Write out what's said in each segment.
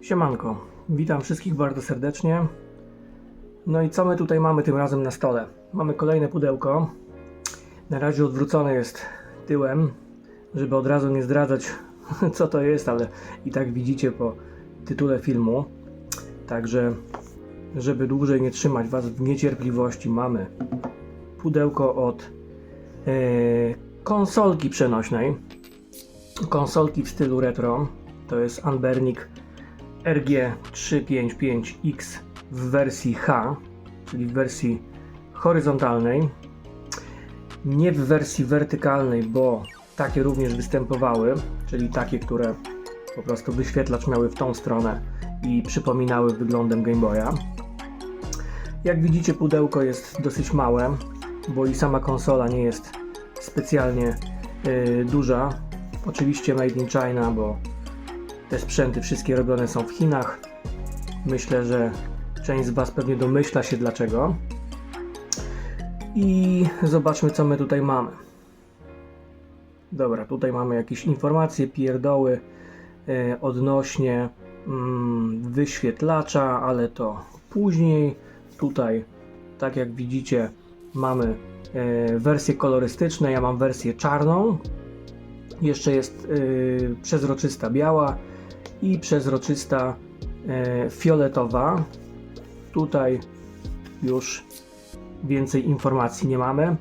Siemanko, witam wszystkich bardzo serdecznie. No i co my tutaj mamy tym razem na stole? Mamy kolejne pudełko. Na razie odwrócone jest tyłem, żeby od razu nie zdradzać co to jest, ale i tak widzicie po tytule filmu. Także, żeby dłużej nie trzymać Was w niecierpliwości, mamy pudełko od konsolki przenośnej. Konsolki w stylu retro. To jest Anbernic RG355X w wersji H, czyli w wersji horyzontalnej, nie w wersji wertykalnej, bo takie również występowały, czyli takie, które po prostu wyświetlacz miały w tą stronę i przypominały wyglądem Game Boya. Jak widzicie, pudełko jest dosyć małe, bo i sama konsola nie jest specjalnie duża. Oczywiście made in China, bo te sprzęty wszystkie robione są w Chinach. Myślę, że część z Was pewnie domyśla się dlaczego. I zobaczmy, co my tutaj mamy. Dobra, tutaj mamy jakieś informacje, pierdoły odnośnie wyświetlacza, ale to później. Tutaj, tak jak widzicie, mamy wersje kolorystyczne. Ja mam wersję czarną. Jeszcze jest przezroczysta biała i przezroczysta fioletowa. Tutaj już więcej informacji nie mamy,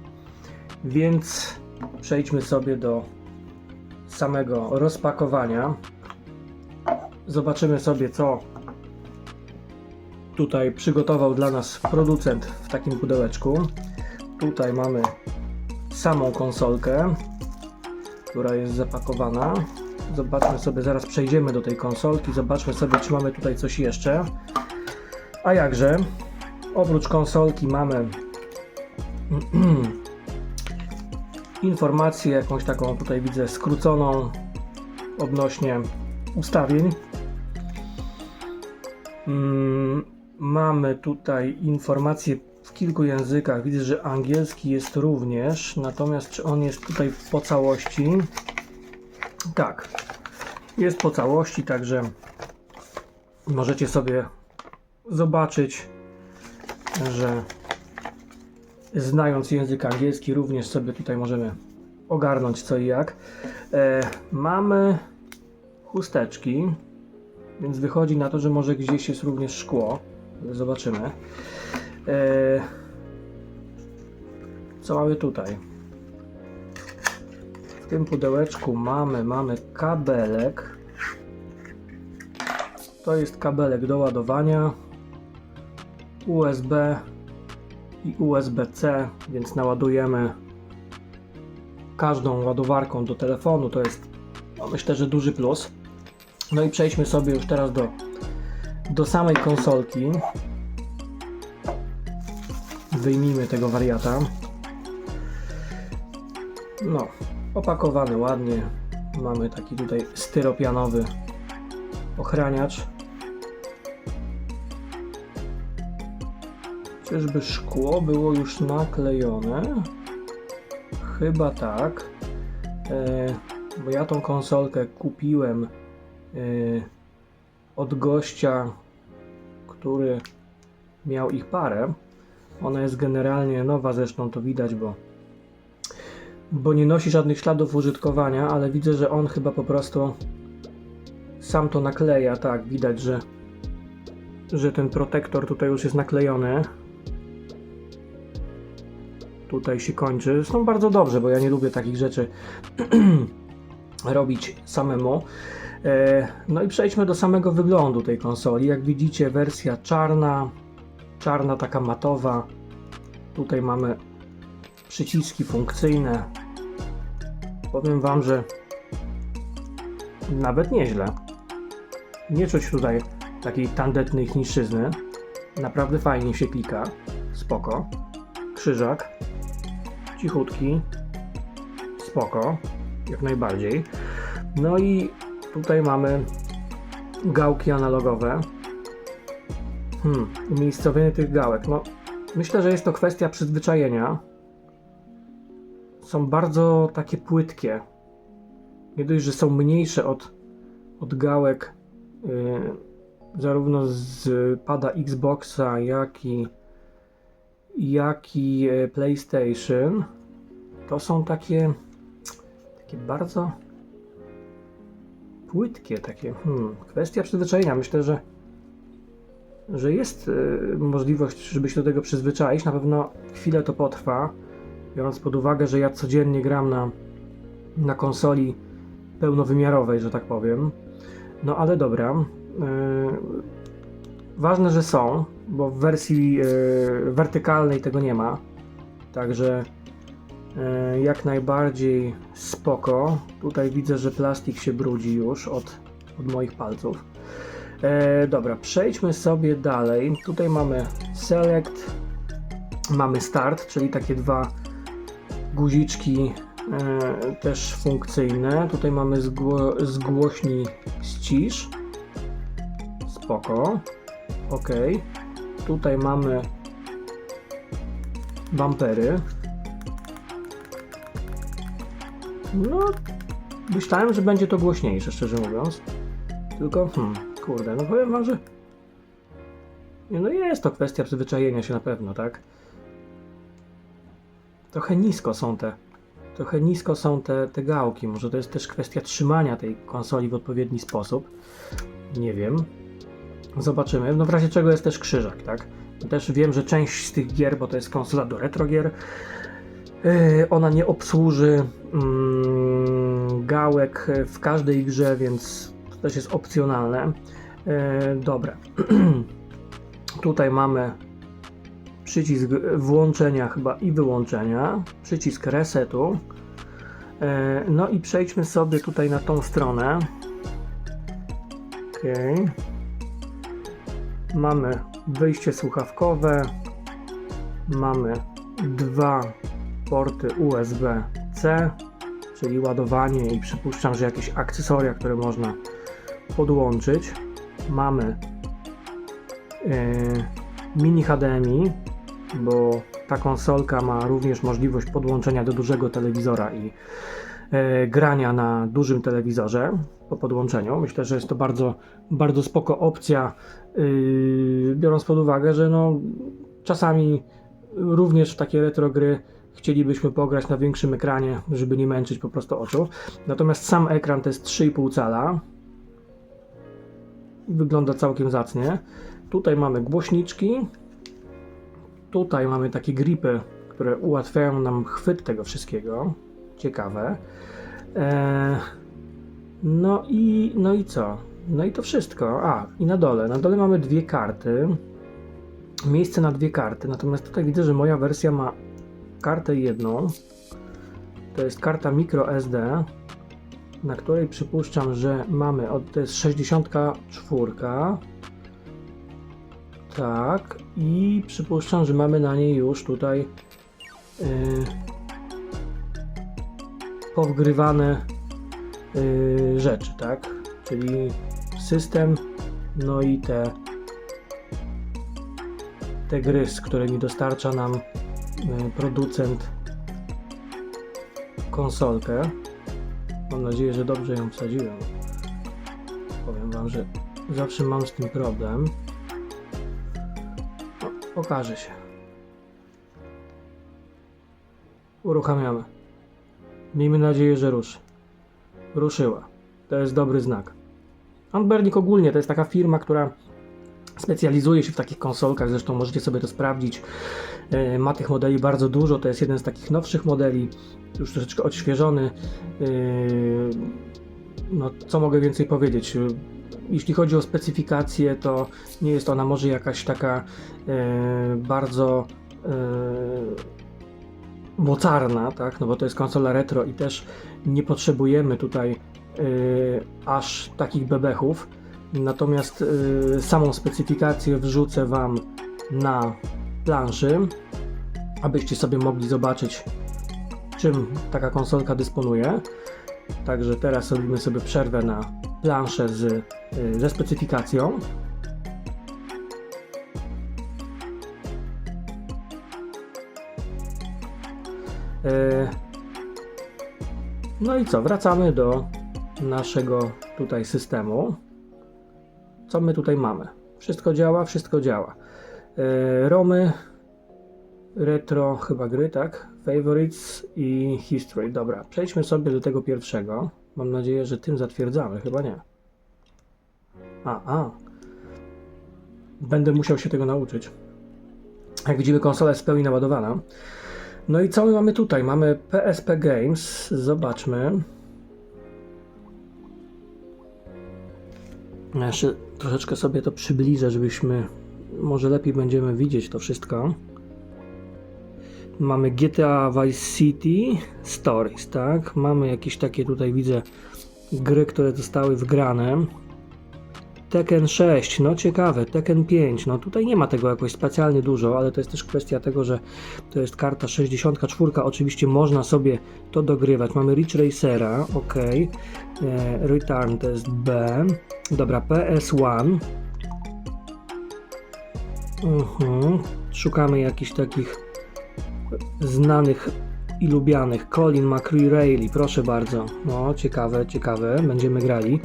więc przejdźmy sobie do samego rozpakowania. Zobaczymy sobie, co tutaj przygotował dla nas producent w takim pudełeczku. Tutaj mamy samą konsolkę, która jest zapakowana. Zobaczmy sobie, zaraz przejdziemy do tej konsolki, zobaczmy sobie, czy mamy tutaj coś jeszcze. A jakże, oprócz konsolki mamy informację jakąś taką, tutaj widzę, skróconą odnośnie ustawień. Mamy tutaj informacje w kilku językach, widzę, że angielski jest również, natomiast czy on jest tutaj po całości? Tak, jest po całości, także możecie sobie zobaczyć, że znając język angielski również sobie tutaj możemy ogarnąć co i jak. Mamy chusteczki, więc wychodzi na to, że może gdzieś jest również szkło. Zobaczymy. Co mamy tutaj? W tym pudełeczku mamy kabelek. To jest kabelek do ładowania USB i USB-C, więc naładujemy każdą ładowarką do telefonu. To jest, no, myślę, że duży plus. No i przejdźmy sobie już teraz do samej konsolki. Wyjmijmy tego wariata. No, opakowany ładnie. Mamy taki tutaj styropianowy ochraniacz. Czyżby szkło było już naklejone? Chyba tak. Bo ja tą konsolkę kupiłem od gościa, który miał ich parę. Ona jest generalnie nowa, zresztą to widać, bo nie nosi żadnych śladów użytkowania, ale widzę, że on chyba po prostu sam to nakleja. Tak, widać, że ten protektor tutaj już jest naklejony. Tutaj się kończy. Zresztą bardzo dobrze, bo ja nie lubię takich rzeczy robić samemu. No i przejdźmy do samego wyglądu tej konsoli. Jak widzicie, wersja czarna, taka matowa. Tutaj mamy przyciski funkcyjne. Powiem Wam, że nawet nieźle. Nie czuć tutaj takiej tandetnej chińszczyzny. Naprawdę fajnie się klika. Spoko. Krzyżak. Cichutki. Spoko. Jak najbardziej. No i tutaj mamy gałki analogowe. Umiejscowienie tych gałek. No, myślę, że jest to kwestia przyzwyczajenia. Są bardzo takie płytkie. Nie dość, że są mniejsze od gałek zarówno z pada Xboxa, jak i PlayStation, to są takie bardzo płytkie, kwestia przyzwyczajenia. Myślę, że jest możliwość, żeby się do tego przyzwyczaić. Na pewno chwilę to potrwa, biorąc pod uwagę, że ja codziennie gram na konsoli pełnowymiarowej, że tak powiem. No ale dobra. Ważne, że są, bo w wersji wertykalnej tego nie ma. Także jak najbardziej spoko. Tutaj widzę, że plastik się brudzi już od moich palców. Dobra, przejdźmy sobie dalej. Tutaj mamy Select, mamy Start, czyli takie dwa guziczki też funkcyjne. Tutaj mamy zgłośnij ścisz. Spoko. Ok. Tutaj mamy bumpery. No, myślałem, że będzie to głośniejsze, szczerze mówiąc. Tylko, kurde, no powiem wam, że no jest to kwestia przyzwyczajenia się na pewno, tak? Trochę nisko są te gałki. Może to jest też kwestia trzymania tej konsoli w odpowiedni sposób. Nie wiem. Zobaczymy. No w razie czego jest też krzyżak, tak? Też wiem, że część z tych gier, bo to jest konsola do retro gier, ona nie obsłuży gałek w każdej grze, więc to też jest opcjonalne. Dobra. Tutaj mamy przycisk włączenia chyba i wyłączenia, przycisk resetu. No i przejdźmy sobie tutaj na tą stronę. Ok. Mamy wyjście słuchawkowe, mamy dwa porty USB-C, czyli ładowanie i przypuszczam, że jakieś akcesoria, które można podłączyć. Mamy mini HDMI, bo ta konsolka ma również możliwość podłączenia do dużego telewizora i grania na dużym telewizorze po podłączeniu. Myślę, że jest to bardzo, bardzo spoko opcja, biorąc pod uwagę, że no, czasami również w takie retro gry chcielibyśmy pograć na większym ekranie, żeby nie męczyć po prostu oczu. Natomiast sam ekran to jest 3,5 cala. Wygląda całkiem zacnie. Tutaj mamy głośniczki. Tutaj mamy takie gripy, które ułatwiają nam chwyt tego wszystkiego. Ciekawe. No i co? No i to wszystko. I na dole. Na dole mamy dwie karty. Miejsce na dwie karty. Natomiast tutaj widzę, że moja wersja ma kartę jedną. To jest karta microSD, na której przypuszczam, że mamy, to jest 64. Tak. I przypuszczam, że mamy na niej już tutaj powgrywane rzeczy, tak? Czyli system, no i te gry, z którymi dostarcza nam producent konsolkę. Mam nadzieję, że dobrze ją wsadziłem. Powiem wam, że zawsze mam z tym problem. No, okaże się. Uruchamiamy. Miejmy nadzieję, że ruszy. Ruszyła. To jest dobry znak. Anbernic ogólnie to jest taka firma, która specjalizuje się w takich konsolkach, zresztą możecie sobie to sprawdzić. Ma tych modeli bardzo dużo, to jest jeden z takich nowszych modeli, już troszeczkę odświeżony. No, co mogę więcej powiedzieć? Jeśli chodzi o specyfikację, to nie jest ona może jakaś taka bardzo mocarna, tak? No bo to jest konsola retro i też nie potrzebujemy tutaj aż takich bebechów. Natomiast samą specyfikację wrzucę wam na planszy, abyście sobie mogli zobaczyć, czym taka konsolka dysponuje. Także teraz robimy sobie przerwę na planszę ze specyfikacją. No i co, wracamy do naszego tutaj systemu. co my tutaj mamy? Wszystko działa, wszystko działa. Romy, retro chyba gry, tak? Favorites i history. Dobra, przejdźmy sobie do tego pierwszego. Mam nadzieję, że tym zatwierdzamy, chyba nie. Będę musiał się tego nauczyć. Jak widzimy, konsola jest w pełni naładowana. No i co my mamy tutaj? Mamy PSP Games. Zobaczmy. Ja jeszcze troszeczkę sobie to przybliżę, żebyśmy może lepiej będziemy widzieć to wszystko. Mamy GTA Vice City Stories, tak? Mamy jakieś takie tutaj, widzę, gry, które zostały wgrane. Tekken 6, no ciekawe, Tekken 5, no tutaj nie ma tego jakoś specjalnie dużo, ale to jest też kwestia tego, że to jest karta 64, oczywiście można sobie to dogrywać. Mamy Ridge Racera, ok, Return to jest B, dobra, PS1, szukamy jakichś takich znanych i lubianych. Colin McRae, proszę bardzo, no ciekawe, będziemy grali.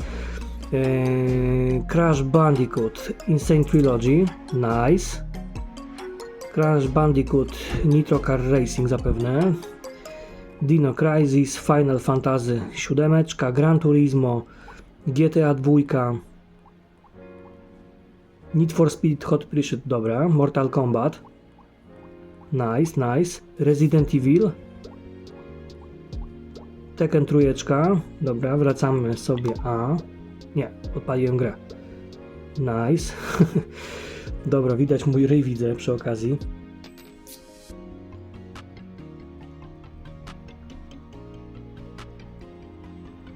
Crash Bandicoot Insane Trilogy, nice. Crash Bandicoot Nitro Car Racing zapewne. Dino Crisis, Final Fantasy 7, Gran Turismo, GTA 2, Need for Speed Hot Pursuit, dobra, Mortal Kombat, nice. Resident Evil, Tekken 3, dobra, wracamy sobie, nie, odpaliłem grę. Nice. Dobra, widać mój ryj, widzę przy okazji.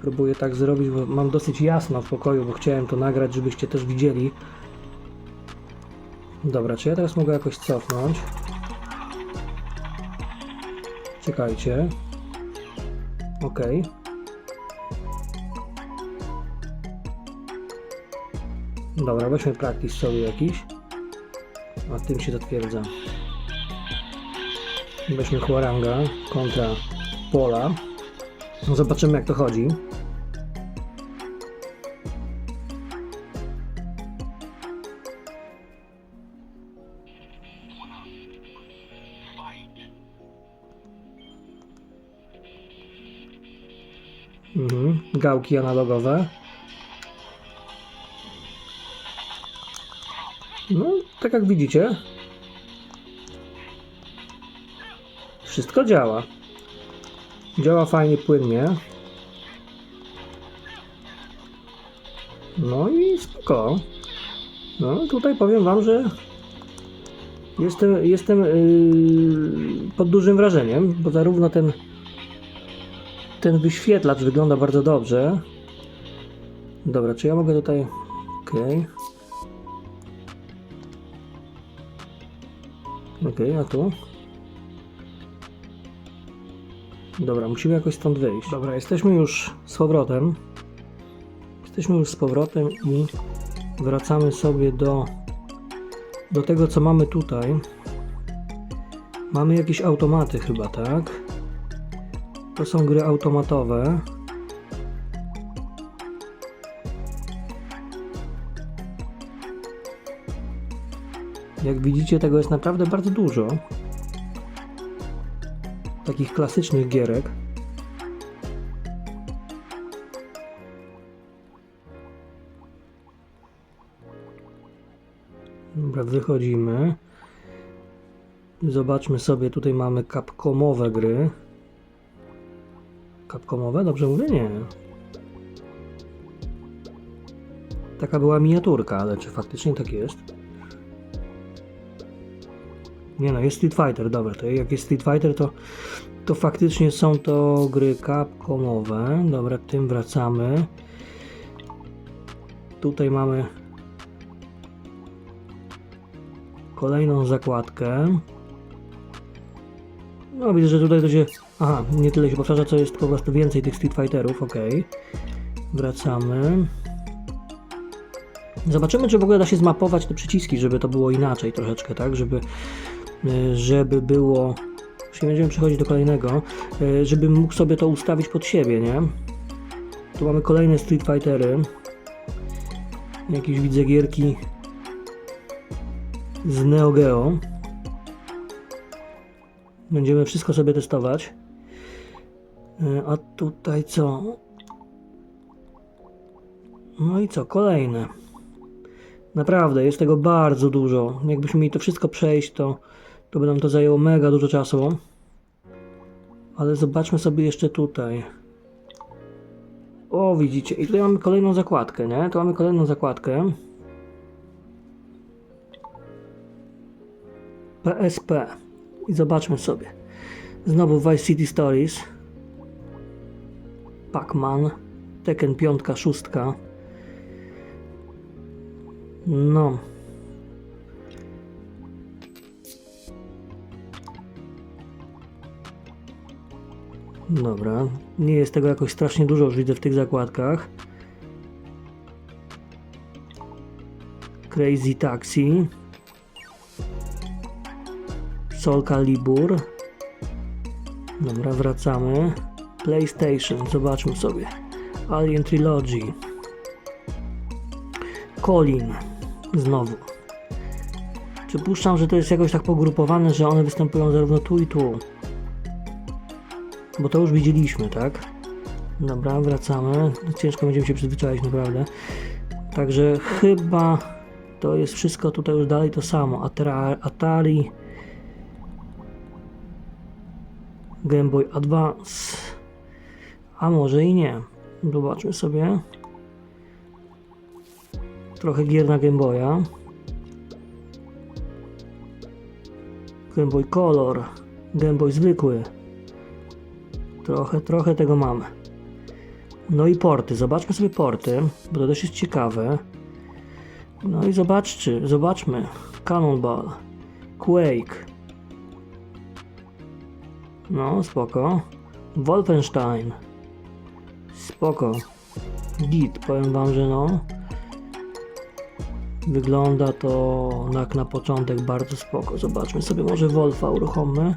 Próbuję tak zrobić, bo mam dosyć jasno w pokoju, bo chciałem to nagrać, żebyście też widzieli. Dobra, czy ja teraz mogę jakoś cofnąć? Czekajcie. Ok. Dobra, weźmy practice sobie jakiś. A tym się zatwierdza. Weźmy Huaranga kontra Pola. Zobaczymy, jak to chodzi. Gałki analogowe. No, tak jak widzicie, wszystko działa. Działa fajnie, płynnie. No i spoko. No, tutaj powiem wam, że jestem pod dużym wrażeniem, bo zarówno ten wyświetlacz wygląda bardzo dobrze. Dobra, czy ja mogę tutaj... Okej, a tu? Dobra, musimy jakoś stąd wyjść. Dobra, jesteśmy już z powrotem. I wracamy sobie do tego, co mamy tutaj. Mamy jakieś automaty chyba, tak? To są gry automatowe. Jak widzicie, tego jest naprawdę bardzo dużo. Takich klasycznych gierek. Dobra, wychodzimy. Zobaczmy sobie, tutaj mamy capcomowe gry. Capcomowe? Dobrze mówię? Nie. Taka była miniaturka, ale czy faktycznie tak jest? Nie no, jest Street Fighter, dobra, to jak jest Street Fighter, to faktycznie są to gry capcomowe. Dobra, tym wracamy. Tutaj mamy kolejną zakładkę. No widzę, że tutaj to się... Aha, nie tyle się powtarza, co jest po prostu więcej tych Street Fighterów, ok. Wracamy. Zobaczymy, czy w ogóle da się zmapować te przyciski, żeby to było inaczej troszeczkę, tak? Żeby było... Jeśli będziemy przechodzić do kolejnego, żebym mógł sobie to ustawić pod siebie, nie? Tu mamy kolejne Street Fightery. Jakieś widzę gierki z Neo Geo. Będziemy wszystko sobie testować. A tutaj co? No i co? Kolejne. Naprawdę, jest tego bardzo dużo. Jakbyśmy mieli to wszystko przejść, to by nam to zajęło mega dużo czasu. Ale zobaczmy sobie jeszcze tutaj. O, widzicie. I tutaj mamy kolejną zakładkę, nie? Tu mamy kolejną zakładkę. PSP. I zobaczmy sobie. Znowu Vice City Stories. Pac-Man. Tekken 5, 6. No. Dobra. Nie jest tego jakoś strasznie dużo, już widzę w tych zakładkach. Crazy Taxi. Soul Calibur. Dobra, wracamy. PlayStation, zobaczmy sobie. Alien Trilogy. Colin. Znowu. Przypuszczam, że to jest jakoś tak pogrupowane, że one występują zarówno tu i tu. Bo to już widzieliśmy, tak? Dobra, wracamy. Ciężko będziemy się przyzwyczaić, naprawdę. Także chyba to jest wszystko tutaj już dalej to samo. Atari. Game Boy Advance. A może i nie. Zobaczmy sobie. Trochę gier na Game Boya. Game Boy Color. Game Boy zwykły. Trochę tego mamy. No i porty. Zobaczmy sobie porty, bo to też jest ciekawe. No i zobaczmy. Cannonball. Quake. No, spoko. Wolfenstein. Spoko. Git, powiem wam, że no. Wygląda to jak na początek bardzo spoko. Zobaczmy sobie, może Wolfa uruchommy.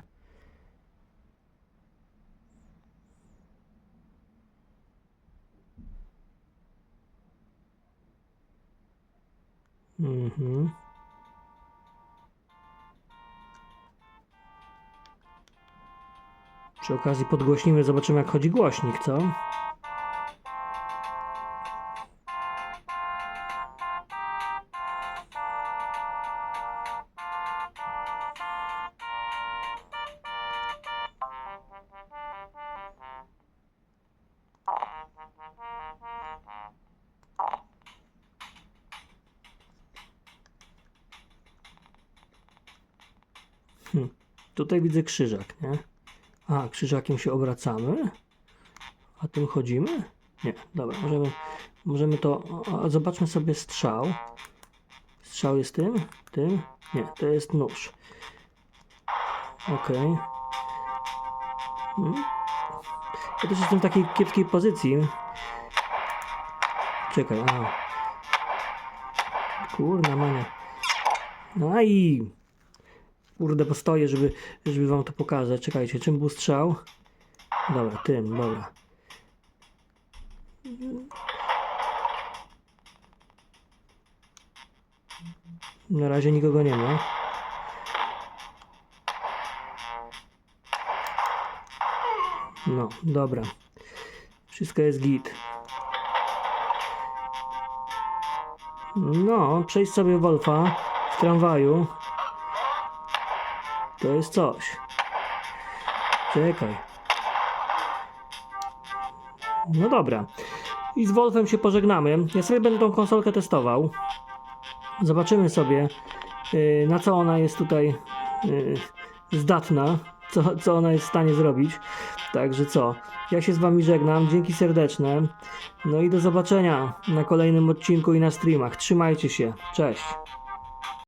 Przy okazji podgłośnimy, zobaczymy jak chodzi głośnik, co? Tutaj widzę krzyżak, nie? A, krzyżakiem się obracamy? A tym chodzimy? Nie, dobra, możemy to... A zobaczmy sobie strzał. Strzał jest tym? Tym? Nie, to jest nóż. Okej. Ja też jestem w takiej kiepskiej pozycji. Czekaj, a. Kurna mania. No i... Kurde, postoję, żeby wam to pokazać. Czekajcie, czym był strzał? Dobra, tym, dobra. Na razie nikogo nie ma. No, dobra. Wszystko jest git. No, przejść sobie Wolfa w tramwaju. To jest coś. Czekaj. No dobra. I z Wolfem się pożegnamy. Ja sobie będę tą konsolkę testował. Zobaczymy sobie, na co ona jest tutaj zdatna. Co ona jest w stanie zrobić. Także co? Ja się z wami żegnam. Dzięki serdeczne. No i do zobaczenia na kolejnym odcinku i na streamach. Trzymajcie się. Cześć.